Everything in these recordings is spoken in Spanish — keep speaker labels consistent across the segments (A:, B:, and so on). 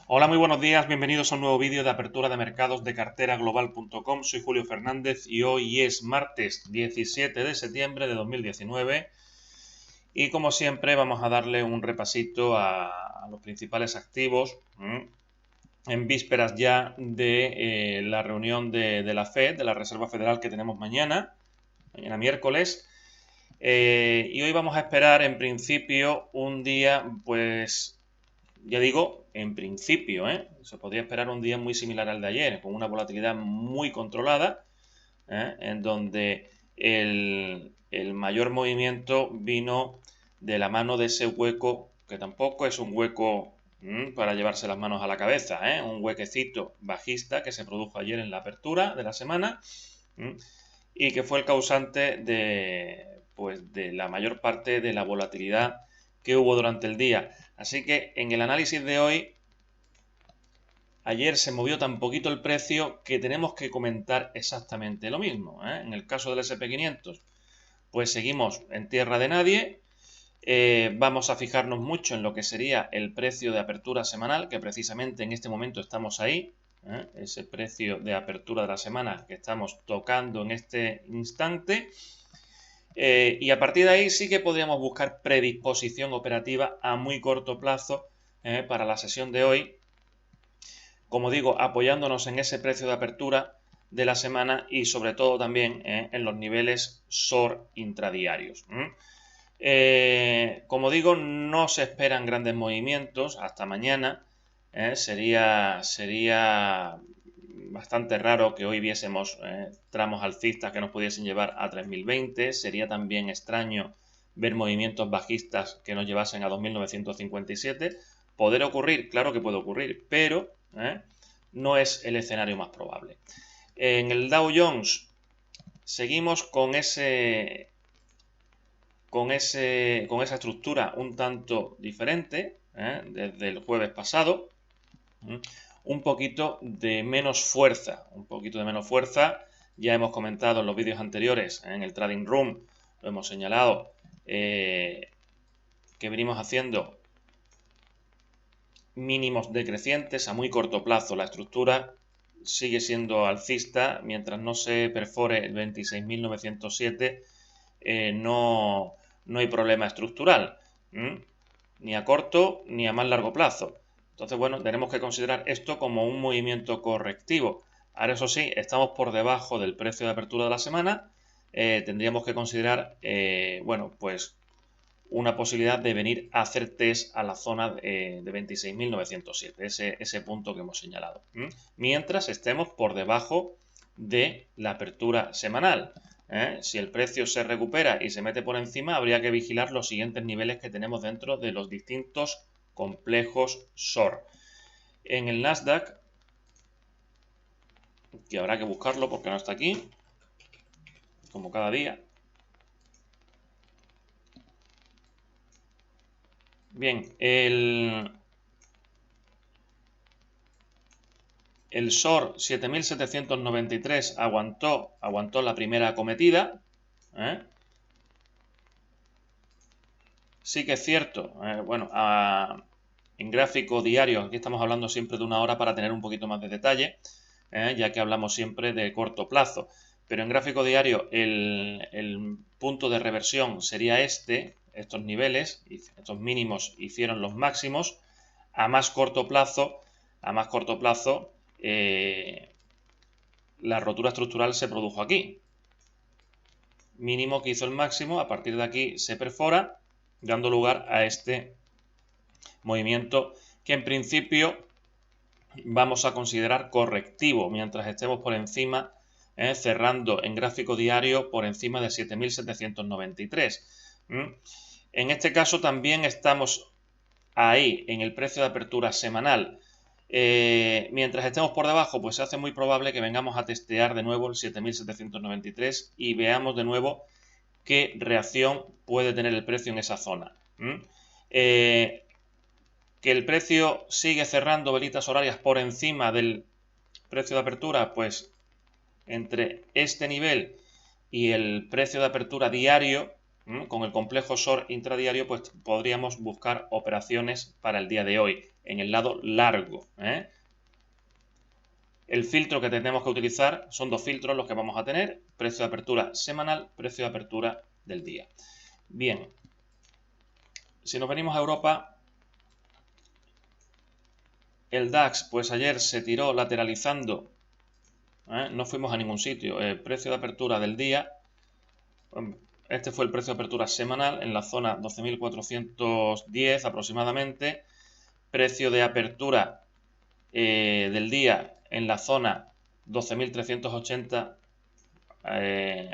A: Hola, muy buenos días, bienvenidos a un nuevo vídeo de apertura de mercados de carteraglobal.com. Soy Julio Fernández y hoy es martes 17 de septiembre de 2019 y como siempre vamos a darle un repasito a los principales activos en vísperas ya de la reunión de la FED, de la Reserva Federal que tenemos mañana miércoles. Y hoy vamos a esperar en principio un día pues ya digo, en principio, se podría esperar un día muy similar al de ayer, con una volatilidad muy controlada, en donde el mayor movimiento vino de la mano de ese hueco, que tampoco es un hueco para llevarse las manos a la cabeza, un huequecito bajista que se produjo ayer en la apertura de la semana y que fue el causante de la mayor parte de la volatilidad que hubo durante el día. Así que en el análisis de hoy, ayer se movió tan poquito el precio que tenemos que comentar exactamente lo mismo. En el caso del SP500, pues seguimos en tierra de nadie. Vamos a fijarnos mucho en lo que sería el precio de apertura semanal, que precisamente en este momento estamos ahí. Ese precio de apertura de la semana que estamos tocando en este instante. Y a partir de ahí sí que podríamos buscar predisposición operativa a muy corto plazo para la sesión de hoy, como digo, apoyándonos en ese precio de apertura de la semana y sobre todo también en los niveles SOR intradiarios. Como digo, no se esperan grandes movimientos hasta mañana. Sería bastante raro que hoy viésemos tramos alcistas que nos pudiesen llevar a 3020. Sería también extraño ver movimientos bajistas que nos llevasen a 2957. ¿Poder ocurrir? Claro que puede ocurrir, pero no es el escenario más probable. En el Dow Jones seguimos con esa estructura un tanto diferente desde el jueves pasado. Un poquito de menos fuerza, ya hemos comentado en los vídeos anteriores, en el Trading Room, lo hemos señalado, que venimos haciendo mínimos decrecientes a muy corto plazo. La estructura sigue siendo alcista mientras no se perfore el 26.907, no hay problema estructural, ni a corto ni a más largo plazo. Entonces, bueno, tenemos que considerar esto como un movimiento correctivo. Ahora, eso sí, estamos por debajo del precio de apertura de la semana. Tendríamos que considerar, bueno, pues una posibilidad de venir a hacer test a la zona de 26.907, ese punto que hemos señalado. Mientras estemos por debajo de la apertura semanal. Si el precio se recupera y se mete por encima, habría que vigilar los siguientes niveles que tenemos dentro de los distintos complejos SOR. En el Nasdaq, que habrá que buscarlo porque no está aquí, como cada día. Bien, el SOR 7793 aguantó la primera acometida. Sí que es cierto, bueno, en gráfico diario, aquí estamos hablando siempre de una hora para tener un poquito más de detalle, ya que hablamos siempre de corto plazo. Pero en gráfico diario el punto de reversión sería estos niveles, estos mínimos hicieron los máximos. A más corto plazo, la rotura estructural se produjo aquí. Mínimo que hizo el máximo, a partir de aquí se perfora, dando lugar a este movimiento que en principio vamos a considerar correctivo mientras estemos por encima, cerrando en gráfico diario por encima de 7.793. En este caso también estamos ahí en el precio de apertura semanal. Mientras estemos por debajo, pues se hace muy probable que vengamos a testear de nuevo el 7.793 y veamos de nuevo qué reacción puede tener el precio en esa zona. Que el precio sigue cerrando velitas horarias por encima del precio de apertura, pues entre este nivel y el precio de apertura diario, con el complejo SOR intradiario, pues podríamos buscar operaciones para el día de hoy. en el lado largo, ¿eh? El filtro que tenemos que utilizar son dos filtros los que vamos a tener: precio de apertura semanal, precio de apertura del día. Bien, si nos venimos a Europa, el DAX pues ayer se tiró lateralizando, no fuimos a ningún sitio. El precio de apertura del día, este fue el precio de apertura semanal en la zona 12.410 aproximadamente. Precio de apertura del día en la zona 12.380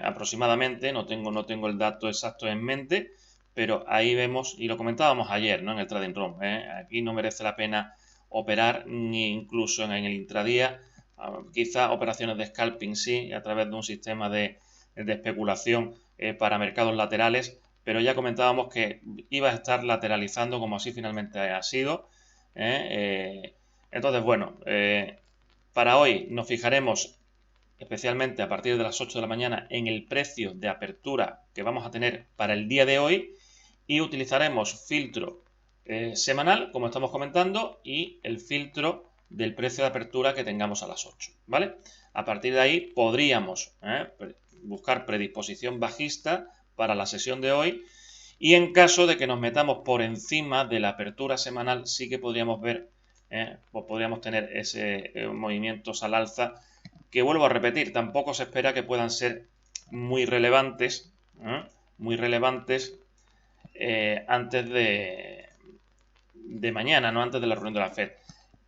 A: aproximadamente. No tengo el dato exacto en mente, pero ahí vemos, y lo comentábamos ayer, ¿no?, en el Trading Room, aquí no merece la pena operar, ni incluso en el intradía. Quizá operaciones de scalping sí, a través de un sistema de especulación para mercados laterales, pero ya comentábamos que iba a estar lateralizando, como así finalmente ha sido. Entonces, bueno, para hoy nos fijaremos especialmente a partir de las 8 de la mañana en el precio de apertura que vamos a tener para el día de hoy, y utilizaremos filtro semanal, como estamos comentando, y el filtro del precio de apertura que tengamos a las 8, ¿vale? A partir de ahí podríamos buscar predisposición bajista para la sesión de hoy, y en caso de que nos metamos por encima de la apertura semanal, sí que podríamos ver, pues podríamos tener ese movimientos al alza, que vuelvo a repetir, tampoco se espera que puedan ser muy relevantes, antes de mañana, no antes de la reunión de la Fed.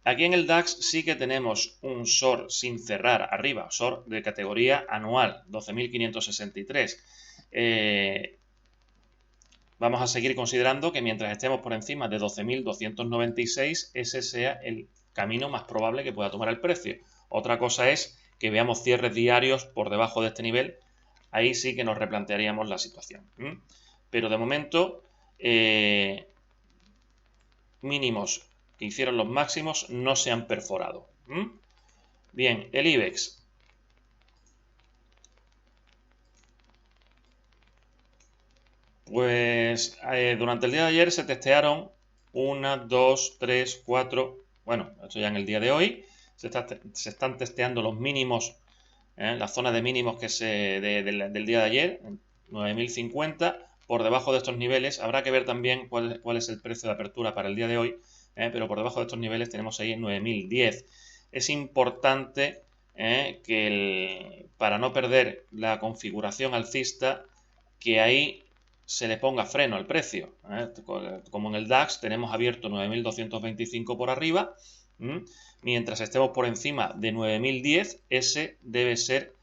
A: Aquí en el DAX sí que tenemos un SOR sin cerrar arriba, SOR de categoría anual, 12.563. Vamos a seguir considerando que mientras estemos por encima de 12.296, ese sea el camino más probable que pueda tomar el precio. Otra cosa es que veamos cierres diarios por debajo de este nivel. Ahí sí que nos replantearíamos la situación. Pero de momento, mínimos que hicieron los máximos no se han perforado. Bien, el IBEX. Pues durante el día de ayer se testearon 1, 2, 3, 4. Bueno, esto ya en el día de hoy. Se están testeando los mínimos, la zona de mínimos que del día de ayer, 9.050. Por debajo de estos niveles, habrá que ver también cuál es el precio de apertura para el día de hoy, pero por debajo de estos niveles tenemos ahí 9.010. Es importante para no perder la configuración alcista, que ahí se le ponga freno al precio. Como en el DAX tenemos abierto 9.225 por arriba, mientras estemos por encima de 9.010, ese debe ser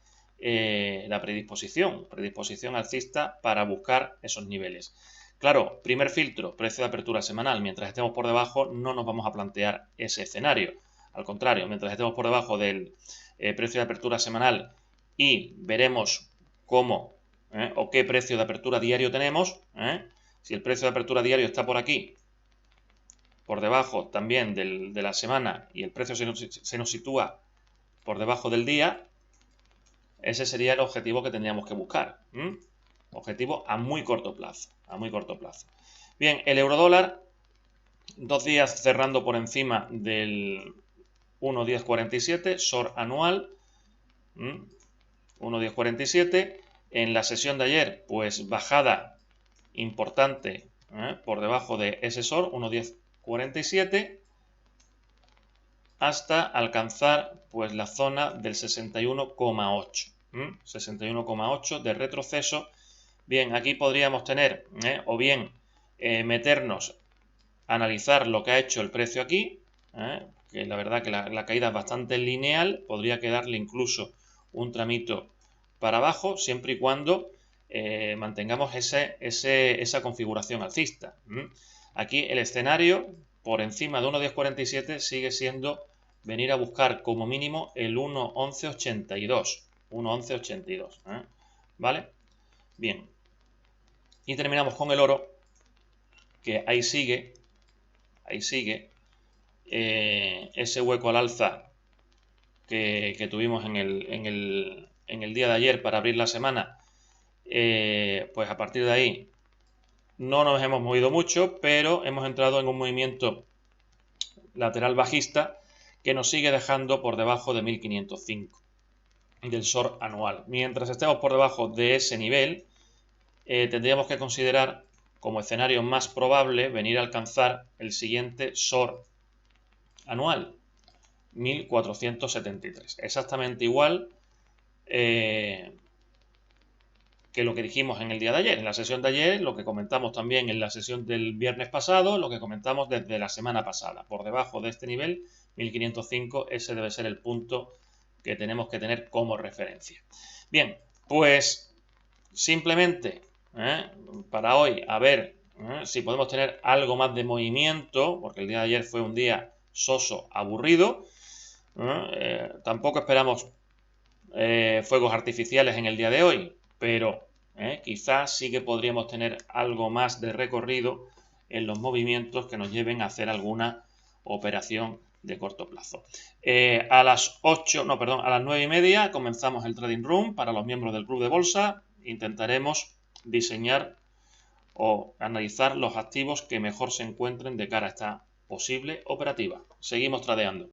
A: la predisposición alcista para buscar esos niveles. Claro, primer filtro, precio de apertura semanal. Mientras estemos por debajo no nos vamos a plantear ese escenario. Al contrario, mientras estemos por debajo del precio de apertura semanal y veremos cómo o qué precio de apertura diario tenemos. Si el precio de apertura diario está por aquí, por debajo también de la semana, y el precio se nos sitúa por debajo del día, ese sería el objetivo que tendríamos que buscar. Objetivo a muy corto plazo. Bien, el eurodólar, 2 días cerrando por encima del 1.1047, SOR anual, 1.1047. En la sesión de ayer, pues bajada importante por debajo de ese SOR, 1.1047, hasta alcanzar pues la zona del 61,8. 61,8 de retroceso. Bien, aquí podríamos tener, o bien meternos a analizar lo que ha hecho el precio aquí, que la verdad que la caída es bastante lineal, podría quedarle incluso un tramito para abajo, siempre y cuando mantengamos esa configuración alcista. Aquí el escenario por encima de 1.1047 sigue siendo venir a buscar como mínimo el 1.1182. 1.1182, ¿vale? Bien. Y terminamos con el oro, que ahí sigue ese hueco al alza que tuvimos en el día de ayer para abrir la semana. Pues a partir de ahí no nos hemos movido mucho, pero hemos entrado en un movimiento lateral bajista que nos sigue dejando por debajo de 1505 del short anual. Mientras estemos por debajo de ese nivel, tendríamos que considerar como escenario más probable venir a alcanzar el siguiente short anual, 1473. Exactamente igual que lo que dijimos en el día de ayer, en la sesión de ayer, lo que comentamos también en la sesión del viernes pasado, lo que comentamos desde la semana pasada. Por debajo de este nivel, 1505, ese debe ser el punto que tenemos que tener como referencia. Bien, pues simplemente para hoy a ver si podemos tener algo más de movimiento, porque el día de ayer fue un día soso, aburrido. Tampoco esperamos fuegos artificiales en el día de hoy, pero quizás sí que podríamos tener algo más de recorrido en los movimientos que nos lleven a hacer alguna operación de corto plazo. A las 9:30 comenzamos el Trading Room para los miembros del Club de Bolsa. Intentaremos diseñar o analizar los activos que mejor se encuentren de cara a esta posible operativa. Seguimos tradeando.